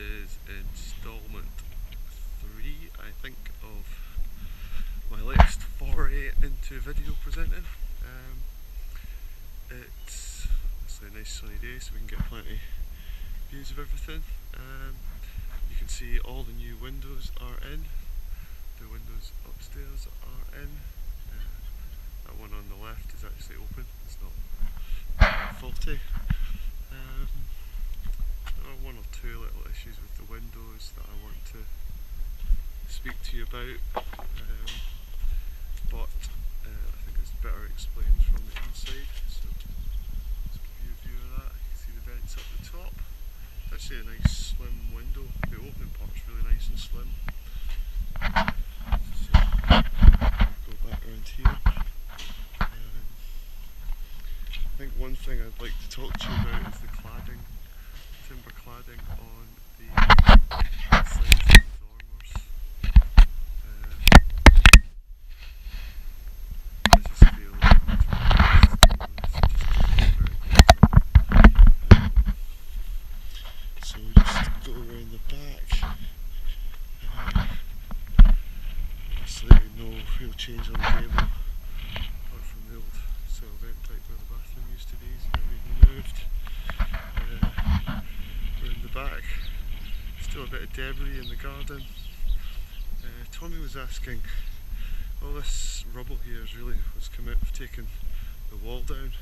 is installment 3, I think, of my latest foray into video presenting. It's a nice sunny day, so we can get plenty views of everything. You can see all the new windows are in. The windows upstairs are in. That one on the left is actually open, it's not faulty. There are one or two little issues with the windows that I want to speak to you about, but I think it's better explained from the inside, so let's give you a view of that. You can see the vents up the top. It's actually a nice slim window. The opening part's really nice and slim. So, go back around here. I think one thing I'd like to talk to you about is the cladding, timber cladding on the sides of the dormers. I just feel like it's so we just go around the back. Obviously no real change on the table apart from the old cell vent pipe where the bathroom used to be, it's now been removed. Around the back, still a bit of debris in the garden. Tommy was asking, all this rubble here is really what's come out of taking the wall down.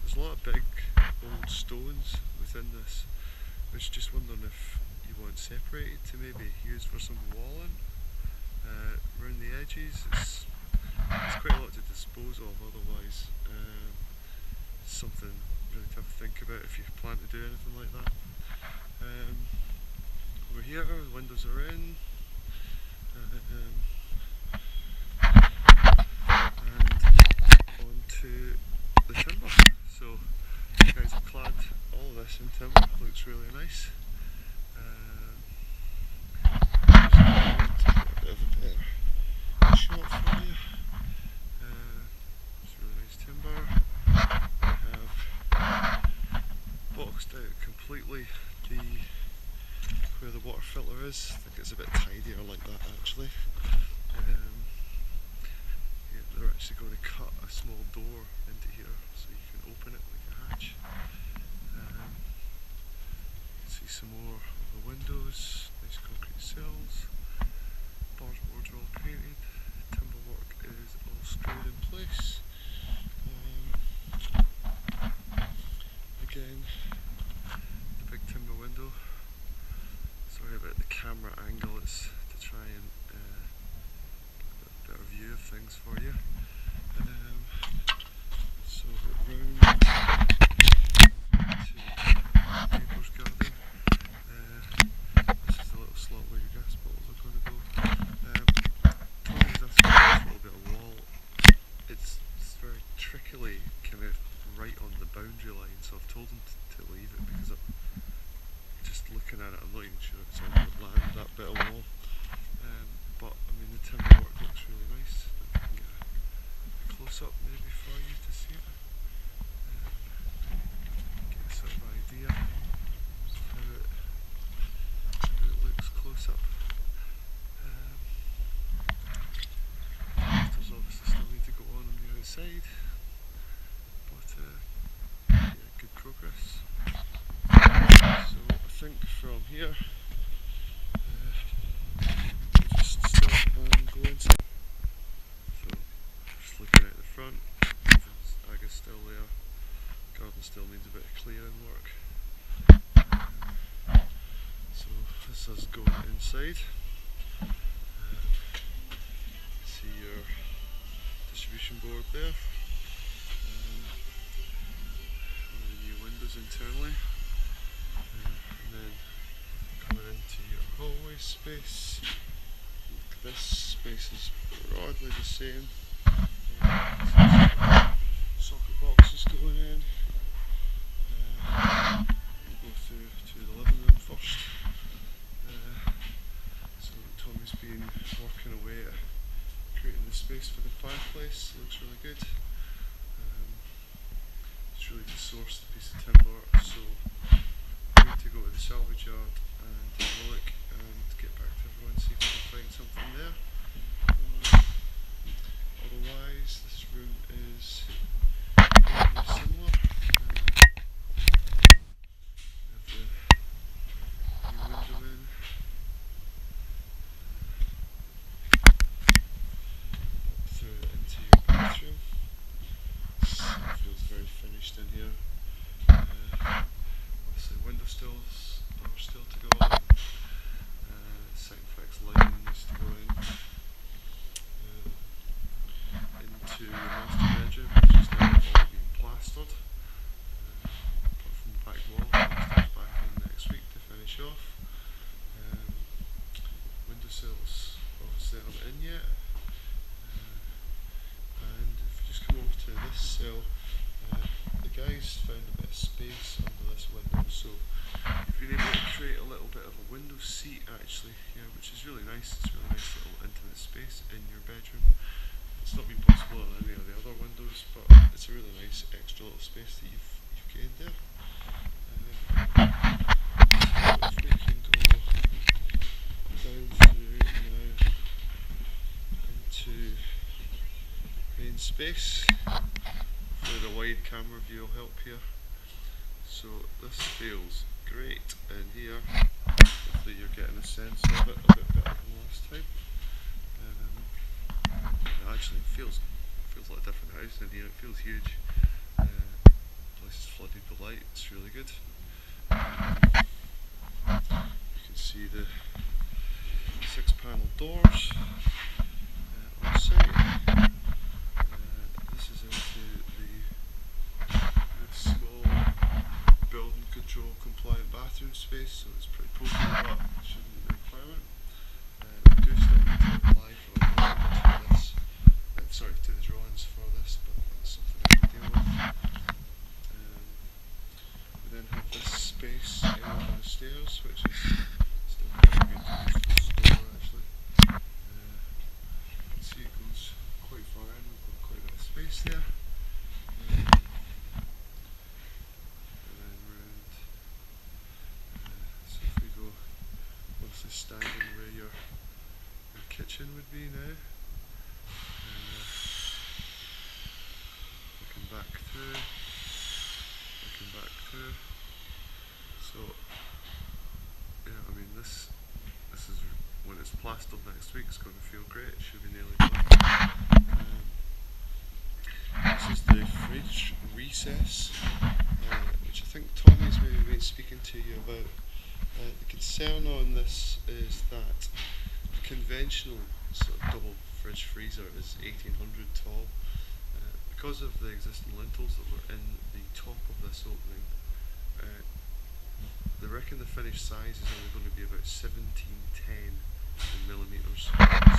There's a lot of big old stones within this. I was just wondering if you want separated to maybe use for some walling around the edges. It's quite a lot to dispose of otherwise. It's something really to have to think about if you plan to do anything like that. Over here, the windows are in, and onto the timber. So you guys have clad all of this in timber, looks really nice. Just a bit of a better shot for you. It's really nice timber. I have boxed out completely where the water filter is. I think it's a bit tidier like that actually. Yeah, they're actually going to cut a small door into here so you can open it like a hatch. You can see some more of the windows, nice concrete sills, barge boards are all painted, timber work is all screwed in place. Again, the big timber window. Sorry about the camera angle, it's to try and get a better view of things for you. So round to neighbour's garden. This is the little slot where your gas bottles are going to go. Tommy's asking for a little bit of wall. It's very trickily kind of right on the boundary line, so I've told him to leave it because just looking at it, I'm not even sure if it's on the land, that bit of wall. But I mean, the timber work looks really nice. I can get a close up maybe for you to see it. Get a sort of idea of how it looks close up. There's obviously still need to go on the outside, but yeah, good progress. So I think from here, we'll just start and go inside. So just looking at the front, Aga's still there, garden still needs a bit of clearing work. So this is going inside. See your distribution board there. One of the new windows internally. And then coming into your hallway space. This space is broadly the same. Socket boxes going in. We'll go through to the living room first. So Tommy's been working away at creating the space for the fireplace. Looks really good. It's really just sourced a piece of timber, so need to go to the salvage yard and have a look and get back to everyone, see if we can find something there. Otherwise, this room is very similar. Have the new window in. Through into your bathroom. It feels very finished in here. Obviously, window sills are still to go on. Second lighting needs to go in. Into the master bedroom, which is now all being plastered. Apart from the back wall, plaster's back in next week to finish off. Window sills obviously aren't in yet. And if you just come over to this cell, the guys found a bit of space under this window, so you've been able to create a little bit of a window seat actually here, which is really nice. It's a really nice little intimate space in your bedroom. It's not been possible on any of the other windows, but it's a really nice extra little space that you've gained there. If we can go down through now into main space. Hopefully the wide camera view will help here. So this feels great in here. Hopefully you're getting a sense of it a bit better than last time. It actually feels like a different house in here. It feels huge. The place is flooded with light. It's really good. You can see the 6-panel doors on site. This is into the small building control compliant bathroom space, so it's pretty poky, but it shouldn't be a requirement. We do still need to apply for a drawing to this, to the drawings for this, but that's something I can deal with. We then have this space over the stairs, which is still pretty good to use for the store actually. You can see it goes quite far in, we've got quite a bit of space there. And then round, so if we go, obviously standing where your kitchen would be now. Looking back through. So, yeah, I mean this is, when it's plastered next week, it's going to feel great. It should be nearly done. This is the fridge recess, which I think Tommy's maybe been speaking to you about. The concern on this is that the conventional sort of double fridge freezer is 1800 tall. Because of the existing lintels that were in the top of this opening, they reckon the finished size is only going to be about 1710 millimetres.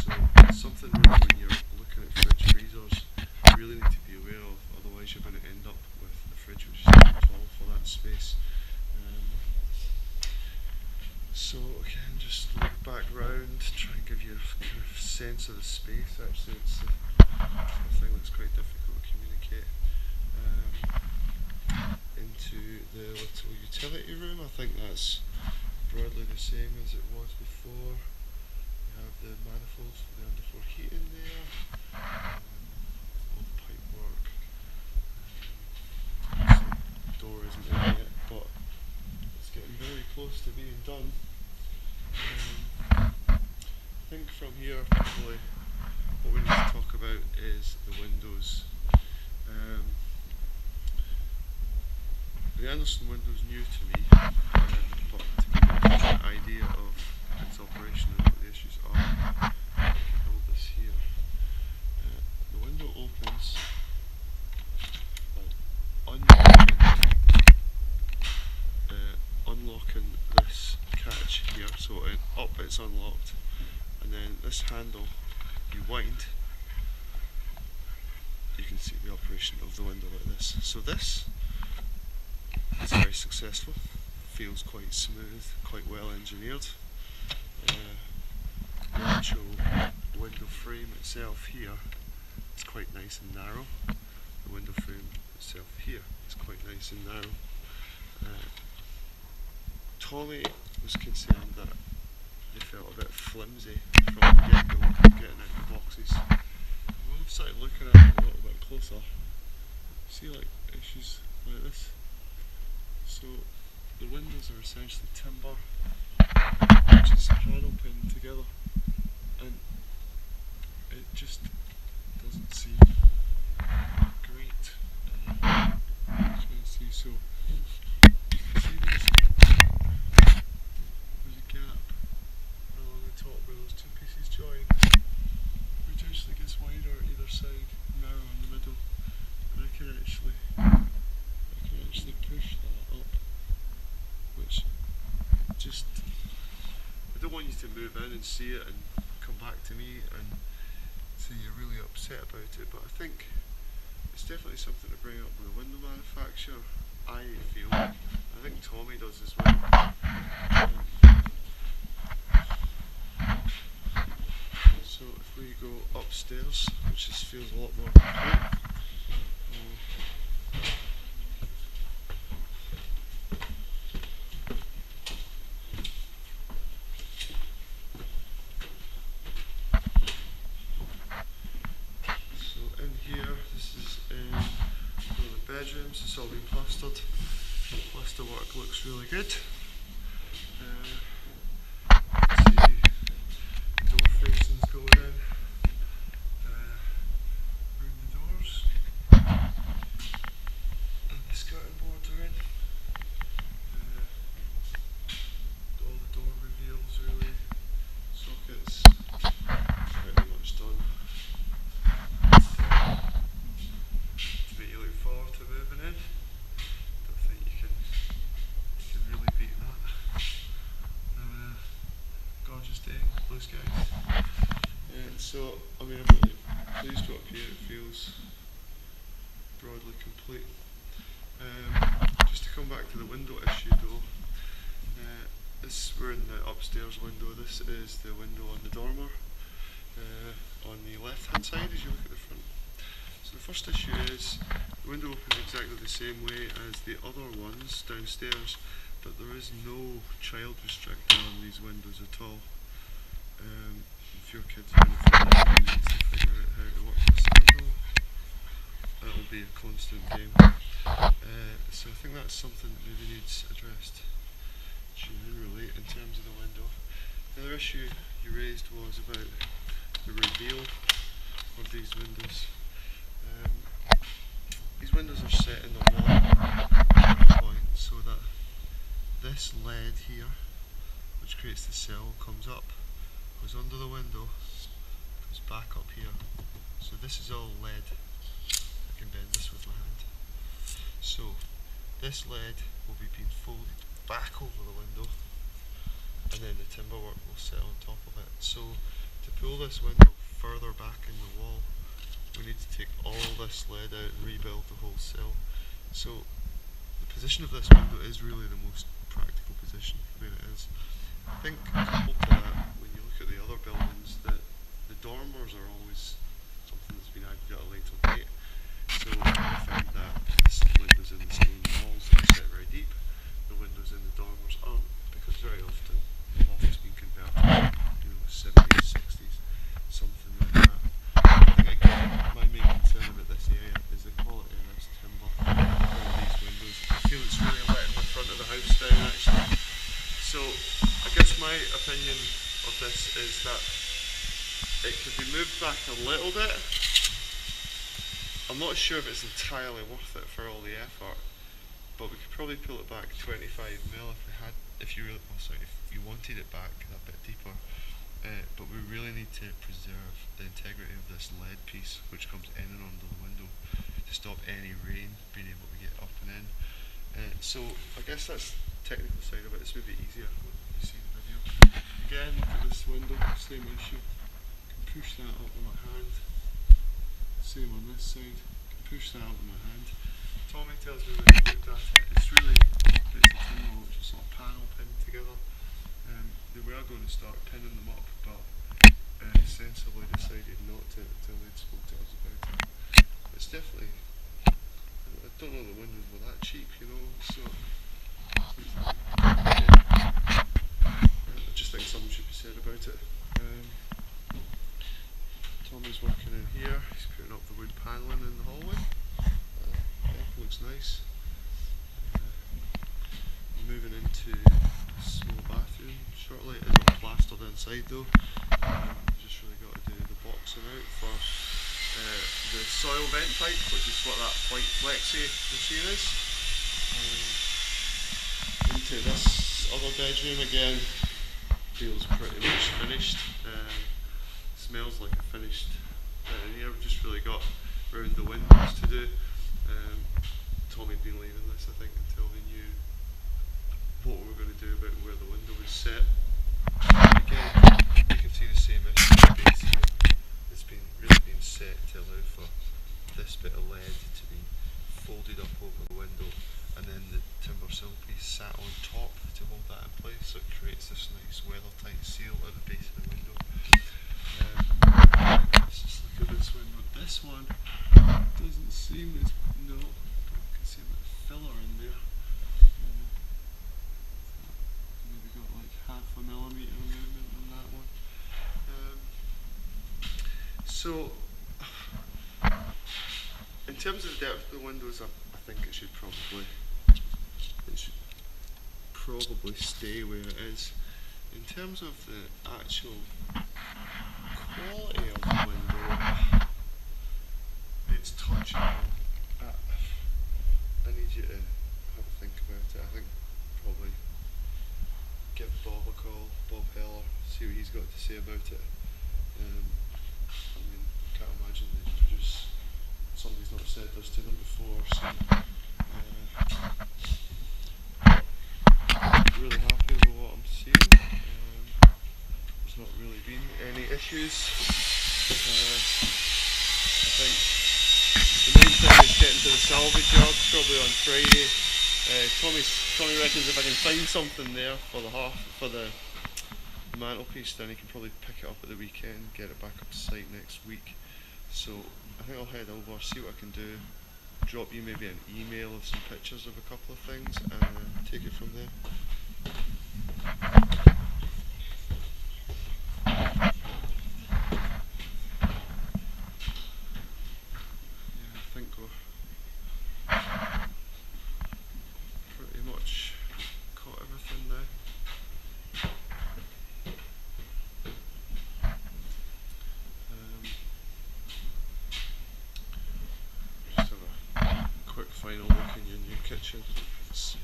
So it's something really, when you're looking at fridge freezers, you really need to be aware of, otherwise you're going to end up with a fridge which is too tall for that space. So again, just look back round, try and give you a kind of sense of the space. Actually, it's a thing that's quite difficult to communicate. Into the little utility room, I think that's broadly the same as it was before. You have the manifolds for the underfloor heating there, all the pipe work. The door isn't in yet, but it's getting very close to being done. I think from here, probably what we need to talk about is the windows. The Anderson window is new to me, but to give you an idea of its operation and what the issues are, I can hold this here. The window opens by unlocking this catch here, so up it's unlocked, and then this handle you wind, you can see the operation of the window like this. So this is very successful, feels quite smooth, quite well engineered. The actual window frame itself here is quite nice and narrow. The window frame itself here is quite nice and narrow. Tommy was concerned that they felt a bit flimsy from the get-go, getting out of the boxes. When I've started looking at them a little bit closer, see like issues like this. So the windows are essentially timber, which is panel pinned together, and it just doesn't seem great. As you can see, so see there's a gap along the top where those two pieces join, which actually gets wider at either side, narrow in the middle, and I can actually push that up, which just, I don't want you to move in and see it and come back to me and say you're really upset about it, but I think it's definitely something to bring up with the window manufacturer. I feel, I think Tommy does as well. So if we go upstairs, which just feels a lot more complete. Bedrooms, it's all been plastered. Plaster work looks really good. See door facings going in. Round the doors. And the skirting boards are in. All the door reveals really. Sockets. Pretty much done. To moving in. Don't think you can really beat that. Gorgeous day, blue skies. And so, I mean, I'm really pleased with up here. It feels broadly complete. Just to come back to the window issue though, we're in the upstairs window. This is the window on the dormer on the left hand side as you look at the front. So the first issue is the window opens exactly the same way as the other ones downstairs, but there is no child restrictor on these windows at all. If your kids are anything, you need to figure out how to work this handle. That'll be a constant game. So I think that's something that maybe needs addressed generally in terms of the window. The other issue you raised was about the reveal of these windows. These windows are set in the wall point so that this lead here, which creates the sill, comes up, goes under the window, comes back up here. So this is all lead. I can bend this with my hand. So this lead will be being folded back over the window, and then the timber work will sit on top of it. So to pull this window further back in the wall, we need to take all this lead out and rebuild the whole sill. So the position of this window is really the most practical position where it is. I think coupled to that, when you look at the other buildings, the dormers are always something that's been added at a later date. So I find that the windows in the stone walls are set very deep, the windows in the dormers aren't, because very often the loft has been converted, 70s, 60s, something like that. My main concern about this area is the quality of this timber around these windows. I feel it's really letting the front of the house down actually. So I guess my opinion of this is that it could be moved back a little bit. I'm not sure if it's entirely worth it for all the effort, but we could probably pull it back 25mm if you wanted it back a bit deeper. But we really need to preserve the integrity of this lead piece which comes in and under the window to stop any rain being able to get up and in. So I guess that's the technical side of it. It's maybe easier when you see the video. Again, look at this window, same issue. Can push that up with my hand. Same on this side. Can push that up with my hand. Tommy tells me when he looked at it, it's really the timber which is sort of panel pinned together. They were going to start pinning them up, but sensibly decided not to until they'd spoke to us about it. It's definitely, I don't know the windows were that cheap, so. think something should be said about it. Tommy's working in here, he's putting up the wood panelling in the hallway. Looks nice. Moving into a small bathroom shortly. It is all plastered inside though. Just really got to do the boxing out for the soil vent pipe, which is what that white flexi machine is. Into this other bedroom again. Feels pretty much finished. Smells like a finished bit in here. We've just really got round the windows to do. Tommy'd been leaving this, I think, until we knew what we were going to do about where the window was set. Again, you can see the same issue with the base here. It's really been set to allow for this bit of lead to be folded up over the window, and then the timber sill piece sat on top to hold that in place, so it creates this nice weather-tight seal at the base of the window. Let's just look at this window. This one doesn't seem as no. I can see a bit of filler in there. Maybe got like half a millimetre movement on that one. So, in terms of the depth of the windows, I think it should probably stay where it is. In terms of the actual quality of the window, it's touchable. I need you to have a think about it. I think probably give Bob a call, Bob Heller, see what he's got to say about it. I mean, I can't imagine they produce, somebody's not said this to them before, so really happy with what I'm seeing. There's not really been any issues. I think the main thing is getting to the salvage yard, probably on Friday. Tommy reckons if I can find something there for the mantelpiece, then he can probably pick it up at the weekend, get it back up to site next week. So I think I'll head over, see what I can do, drop you maybe an email of some pictures of a couple of things, and take it from there. Yeah, I think we're pretty much caught everything now. Just have a quick final look in your new kitchen, because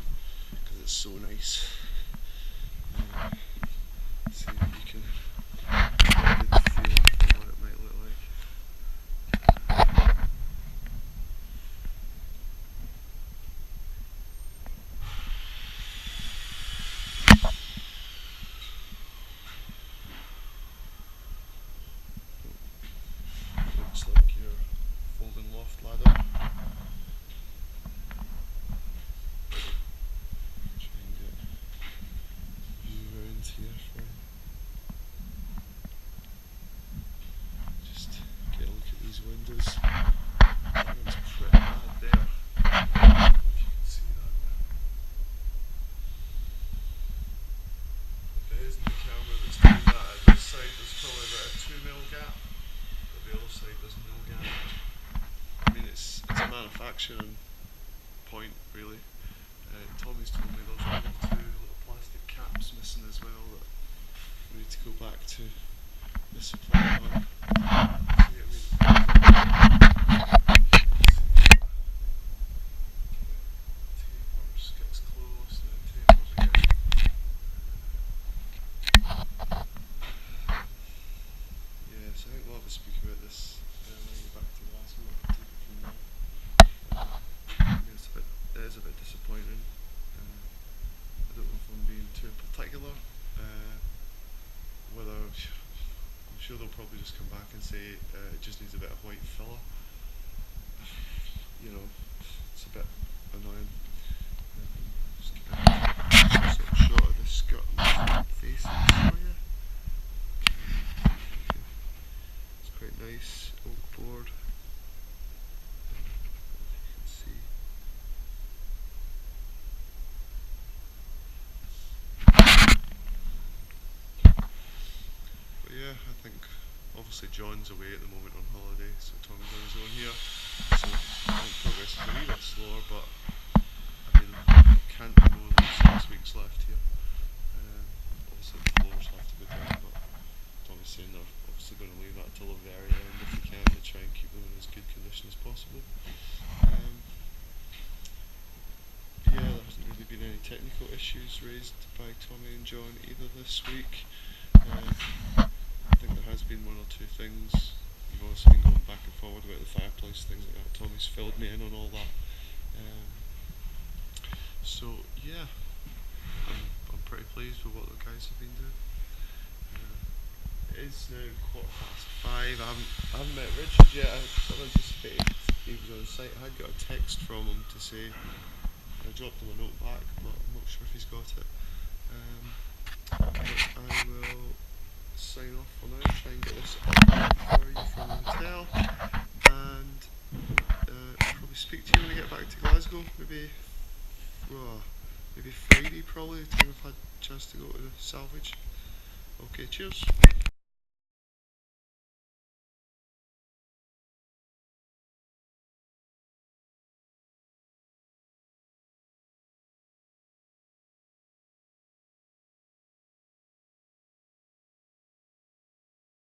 it's so nice. See if you can get a feel for what it might look like. Looks like your folding loft ladder. Try and get a view around here for you. Just get a look at these windows. That one's pretty bad there. If you can see that. It isn't the camera that's doing that. At this side there's probably about a 2mm gap, but the other side there's no gap. I mean it's a manufacturing point really. Tommy's told me there's 1 or 2 little plastic caps missing as well that we need to go back to the supplier on. See, I mean, tapers, gets close, then tapers again. Yeah, so I think we'll have a speak about this when we get back to the last one. I'll take it from there. I mean, it is a bit disappointing. I don't know if I'm being too particular. Whether I'm sure they'll probably just come back and say it just needs a bit of white filler. You know, it's a bit annoying. Just give a sort of shot of the skirt and face for you. It's quite nice, oak board. You can see. obviously John's away at the moment on holiday, so Tommy's on his own here. So I think progress is a wee bit slower, but I mean, can't be more than 6 weeks left here. Obviously the floors have to go down, but Tommy's saying they're obviously going to leave that till the very end if they can, to try and keep them in as good condition as possible. Yeah, there hasn't really been any technical issues raised by Tommy and John either this week. I think there has been one or two things. You've also been going back and forward about the fireplace, things like that. Tommy's filled me in on all that. So yeah, I'm pretty pleased with what the guys have been doing. It is now 5:15. I haven't met Richard yet. I sort of anticipated he was on site. I had got a text from him to say, I dropped him a note back, but I'm not sure if he's got it. But I will sign off for now, try and get this up for you from the hotel, and probably speak to you when I get back to Glasgow, maybe Friday probably, the time I've had a chance to go to the salvage. Okay, cheers.